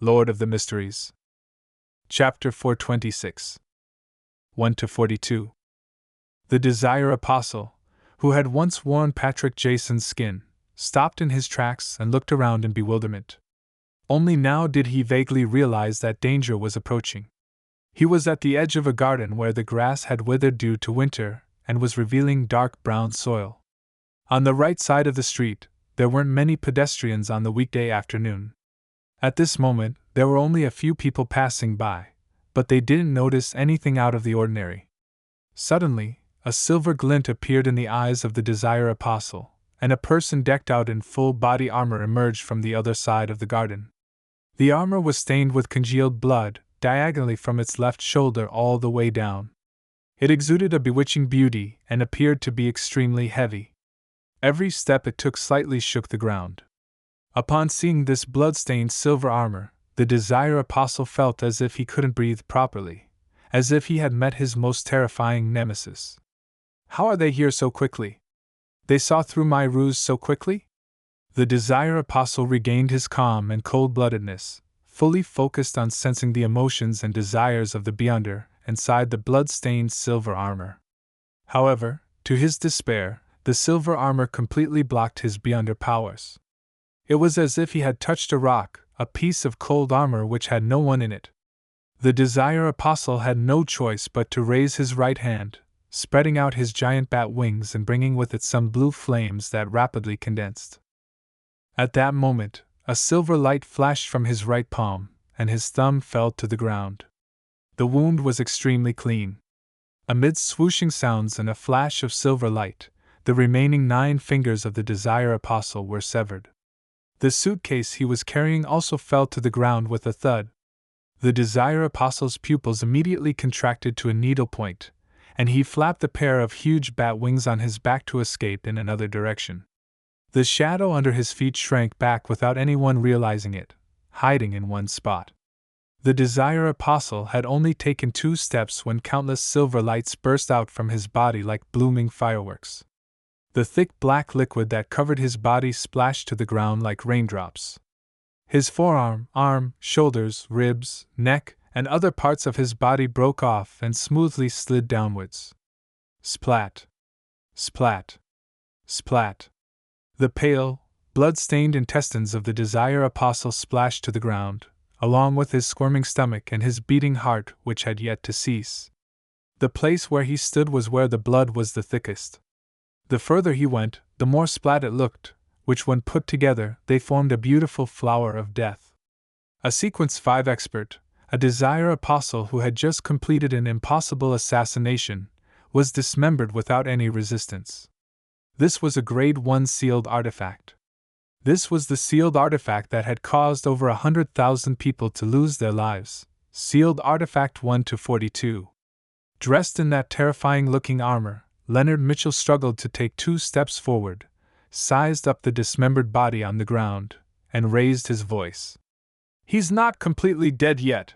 Lord of the Mysteries. Chapter 426. 1-42. The Desire Apostle, who had once worn Patrick Jason's skin, stopped in his tracks and looked around in bewilderment. Only now did he vaguely realize that danger was approaching. He was at the edge of a garden where the grass had withered due to winter and was revealing dark brown soil. On the right side of the street, there weren't many pedestrians on the weekday afternoon. At this moment, there were only a few people passing by, but they didn't notice anything out of the ordinary. Suddenly, a silver glint appeared in the eyes of the Desire Apostle, and a person decked out in full body armor emerged from the other side of the garden. The armor was stained with congealed blood, diagonally from its left shoulder all the way down. It exuded a bewitching beauty and appeared to be extremely heavy. Every step it took slightly shook the ground. Upon seeing this blood-stained silver armor, the Desire Apostle felt as if he couldn't breathe properly, as if he had met his most terrifying nemesis. How are they here so quickly? They saw through my ruse so quickly? The Desire Apostle regained his calm and cold-bloodedness, fully focused on sensing the emotions and desires of the Beyonder inside the blood-stained silver armor. However, to his despair, the silver armor completely blocked his Beyonder powers. It was as if he had touched a rock, a piece of cold armor which had no one in it. The Desire Apostle had no choice but to raise his right hand, spreading out his giant bat wings and bringing with it some blue flames that rapidly condensed. At that moment, a silver light flashed from his right palm, and his thumb fell to the ground. The wound was extremely clean. Amidst swooshing sounds and a flash of silver light, the remaining 9 fingers of the Desire Apostle were severed. The suitcase he was carrying also fell to the ground with a thud. The Desire Apostle's pupils immediately contracted to a needlepoint, and he flapped a pair of huge bat wings on his back to escape in another direction. The shadow under his feet shrank back without anyone realizing it, hiding in one spot. The Desire Apostle had only taken 2 steps when countless silver lights burst out from his body like blooming fireworks. The thick black liquid that covered his body splashed to the ground like raindrops. His forearm, arm, shoulders, ribs, neck, and other parts of his body broke off and smoothly slid downwards. Splat! Splat! Splat! The pale, blood-stained intestines of the Desire Apostle splashed to the ground, along with his squirming stomach and his beating heart which had yet to cease. The place where he stood was where the blood was the thickest. The further he went, the more splat it looked, which when put together, they formed a beautiful flower of death. A Sequence 5 expert, a Desire Apostle who had just completed an impossible assassination, was dismembered without any resistance. This was a Grade 1 sealed artifact. This was the sealed artifact that had caused over 100,000 people to lose their lives. Sealed Artifact 1-42. Dressed in that terrifying-looking armor, Leonard Mitchell struggled to take 2 steps forward, sized up the dismembered body on the ground, and raised his voice. "He's not completely dead yet."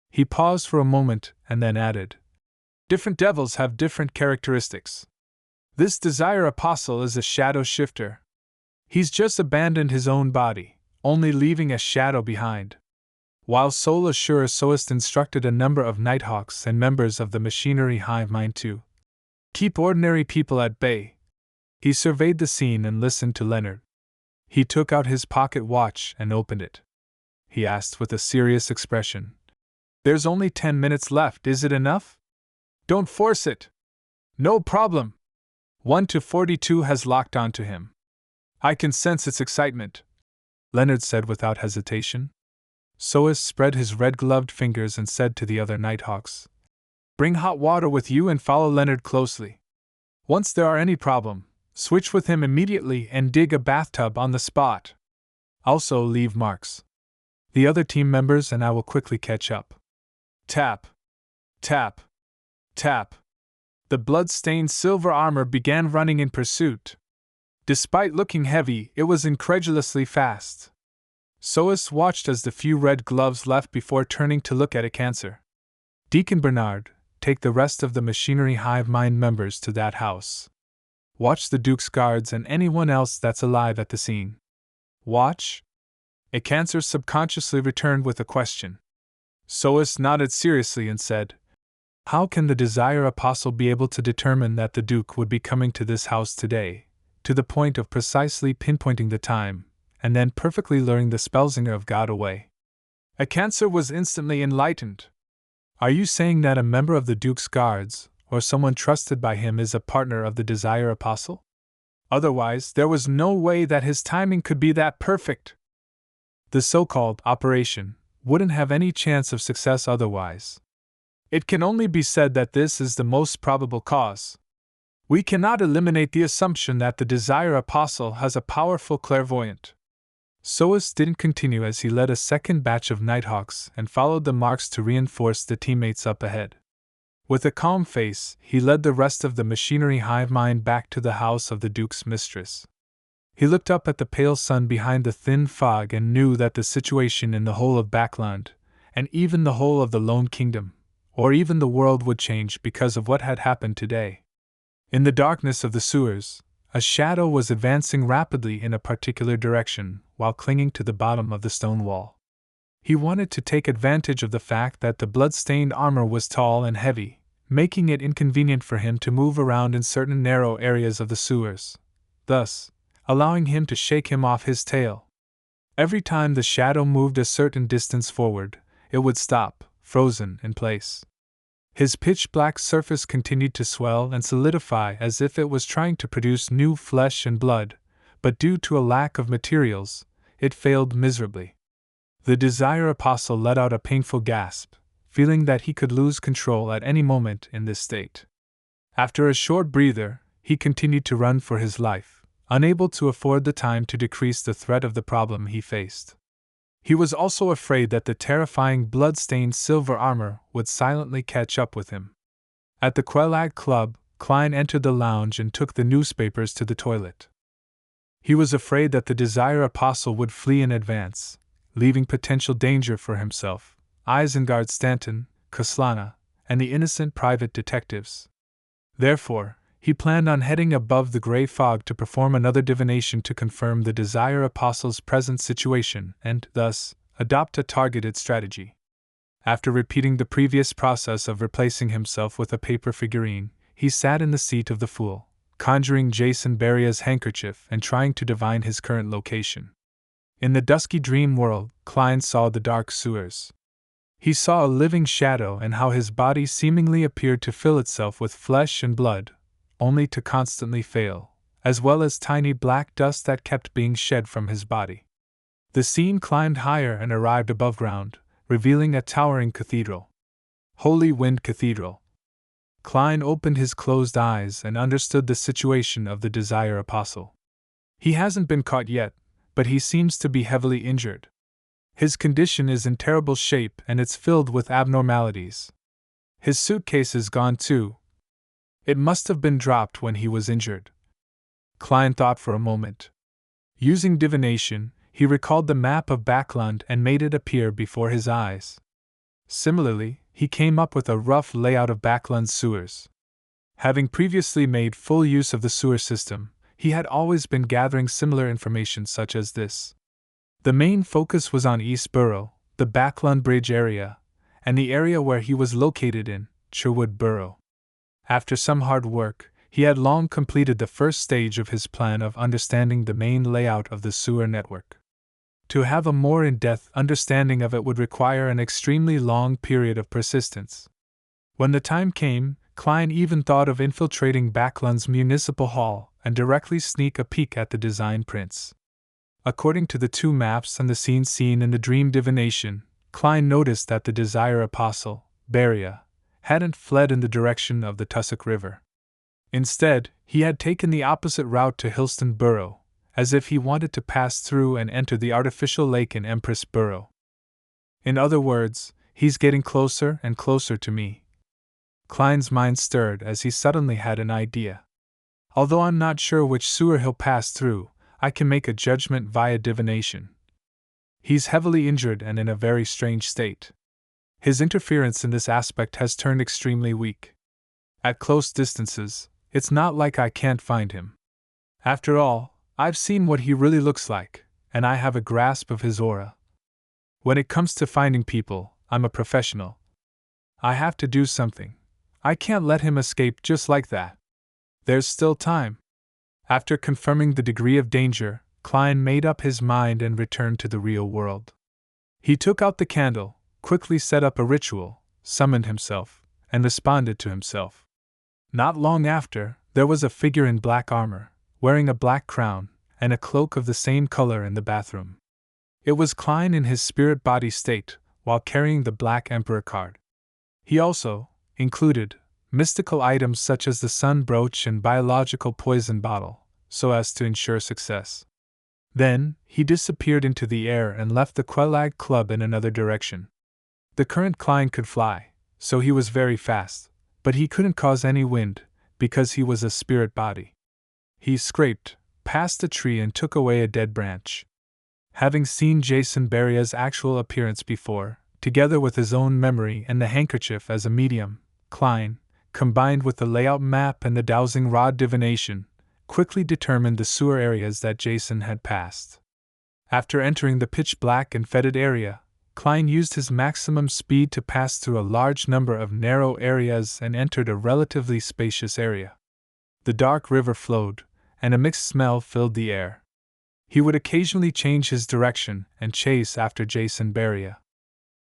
He paused for a moment and then added, "Different devils have different characteristics. This Desire Apostle is a shadow shifter. He's just abandoned his own body, only leaving a shadow behind." While Soul Assurer Soist instructed a number of Nighthawks and members of the machinery hive mind to keep ordinary people at bay, he surveyed the scene and listened to Leonard. He took out his pocket watch and opened it. He asked with a serious expression, "There's only 10 minutes left, is it enough?" "Don't force it." "No problem. 1-42 has locked onto him. I can sense its excitement," Leonard said without hesitation. Soist spread his red-gloved fingers and said to the other Nighthawks, "Bring hot water with you and follow Leonard closely. Once there are any problem, switch with him immediately and dig a bathtub on the spot. Also leave marks. The other team members and I will quickly catch up." Tap! Tap! Tap! The blood-stained silver armor began running in pursuit. Despite looking heavy, it was incredulously fast. Soist watched as the few red gloves left before turning to look at it cancer. "Deacon Bernard, take the rest of the machinery hive mind members to that house. Watch the Duke's guards and anyone else that's alive at the scene." "Watch?" A cancer subconsciously returned with a question. Sois nodded seriously and said, "How can the Desire Apostle be able to determine that the Duke would be coming to this house today, to the point of precisely pinpointing the time, and then perfectly luring the Spellsinger of God away?" A cancer was instantly enlightened. "Are you saying that a member of the Duke's guards, or someone trusted by him, is a partner of the Desire Apostle? Otherwise, there was no way that his timing could be that perfect. The so-called operation wouldn't have any chance of success otherwise. It can only be said that this is the most probable cause. We cannot eliminate the assumption that the Desire Apostle has a powerful clairvoyant." Sois didn't continue as he led a second batch of Nighthawks and followed the marks to reinforce the teammates up ahead. With a calm face, he led the rest of the machinery hive mind back to the house of the Duke's mistress. He looked up at the pale sun behind the thin fog and knew that the situation in the whole of Backland, and even the whole of the Lone Kingdom, or even the world, would change because of what had happened today. In the darkness of the sewers, a shadow was advancing rapidly in a particular direction while clinging to the bottom of the stone wall. He wanted to take advantage of the fact that the blood-stained armor was tall and heavy, making it inconvenient for him to move around in certain narrow areas of the sewers, thus allowing him to shake him off his tail. Every time the shadow moved a certain distance forward, it would stop, frozen in place. His pitch-black surface continued to swell and solidify as if it was trying to produce new flesh and blood, but due to a lack of materials, it failed miserably. The Desire Apostle let out a painful gasp, feeling that he could lose control at any moment in this state. After a short breather, he continued to run for his life, unable to afford the time to decrease the threat of the problem he faced. He was also afraid that the terrifying blood-stained silver armor would silently catch up with him. At the Quelag Club, Klein entered the lounge and took the newspapers to the toilet. He was afraid that the Desire Apostle would flee in advance, leaving potential danger for himself, Isengard Stanton, Kaslana, and the innocent private detectives. Therefore, he planned on heading above the gray fog to perform another divination to confirm the Desire Apostle's present situation and, thus, adopt a targeted strategy. After repeating the previous process of replacing himself with a paper figurine, he sat in the seat of the fool, conjuring Jason Beria's handkerchief and trying to divine his current location. In the dusky dream world, Klein saw the dark sewers. He saw a living shadow and how his body seemingly appeared to fill itself with flesh and blood, only to constantly fail, as well as tiny black dust that kept being shed from his body. The scene climbed higher and arrived above ground, revealing a towering cathedral. Holy Wind Cathedral. Klein opened his closed eyes and understood the situation of the Desire Apostle. He hasn't been caught yet, but he seems to be heavily injured. His condition is in terrible shape and it's filled with abnormalities. His suitcase is gone too. It must have been dropped when he was injured. Klein thought for a moment. Using divination, he recalled the map of Backland and made it appear before his eyes. Similarly, he came up with a rough layout of Backland's sewers. Having previously made full use of the sewer system, he had always been gathering similar information such as this. The main focus was on East Borough, the Backland Bridge area, and the area where he was located in, Sherwood Borough. After some hard work, he had long completed the first stage of his plan of understanding the main layout of the sewer network. To have a more in-depth understanding of it would require an extremely long period of persistence. When the time came, Klein even thought of infiltrating Backland's municipal hall and directly sneak a peek at the design prints. According to the two maps and the scene seen in the dream divination, Klein noticed that the Desire Apostle, Beria, hadn't fled in the direction of the Tussock River. Instead, he had taken the opposite route to Hillston Borough, as if he wanted to pass through and enter the artificial lake in Empress Borough. In other words, he's getting closer and closer to me. Klein's mind stirred as he suddenly had an idea. Although I'm not sure which sewer he'll pass through, I can make a judgment via divination. He's heavily injured and in a very strange state. His interference in this aspect has turned extremely weak. At close distances, it's not like I can't find him. After all, I've seen what he really looks like, and I have a grasp of his aura. When it comes to finding people, I'm a professional. I have to do something. I can't let him escape just like that. There's still time. After confirming the degree of danger, Klein made up his mind and returned to the real world. He took out the candle, quickly set up a ritual, summoned himself, and responded to himself. Not long after, there was a figure in black armor, wearing a black crown, and a cloak of the same color in the bathroom. It was Klein in his spirit body state, while carrying the Black Emperor card. He also included mystical items such as the sun brooch and biological poison bottle, so as to ensure success. Then, he disappeared into the air and left the Quelag Club in another direction. The current Klein could fly, so he was very fast, but he couldn't cause any wind, because he was a spirit body. He scraped past a tree and took away a dead branch. Having seen Jason Beria's actual appearance before, together with his own memory and the handkerchief as a medium, Klein, combined with the layout map and the dowsing rod divination, quickly determined the sewer areas that Jason had passed. After entering the pitch-black and fetid area, Klein used his maximum speed to pass through a large number of narrow areas and entered a relatively spacious area. The dark river flowed, and a mixed smell filled the air. He would occasionally change his direction and chase after Jason Beria.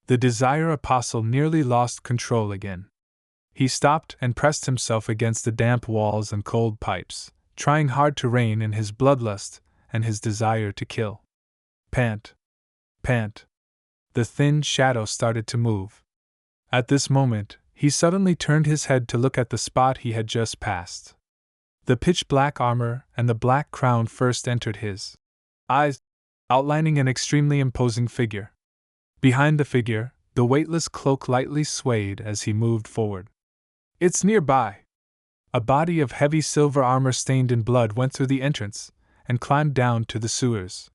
The Desire Apostle nearly lost control again. He stopped and pressed himself against the damp walls and cold pipes, trying hard to rein in his bloodlust and his desire to kill. Pant. Pant. The thin shadow started to move. At this moment, he suddenly turned his head to look at the spot he had just passed. The pitch-black armor and the black crown first entered his eyes, outlining an extremely imposing figure. Behind the figure, the weightless cloak lightly swayed as he moved forward. "It's nearby!" A body of heavy silver armor stained in blood went through the entrance and climbed down to the sewers.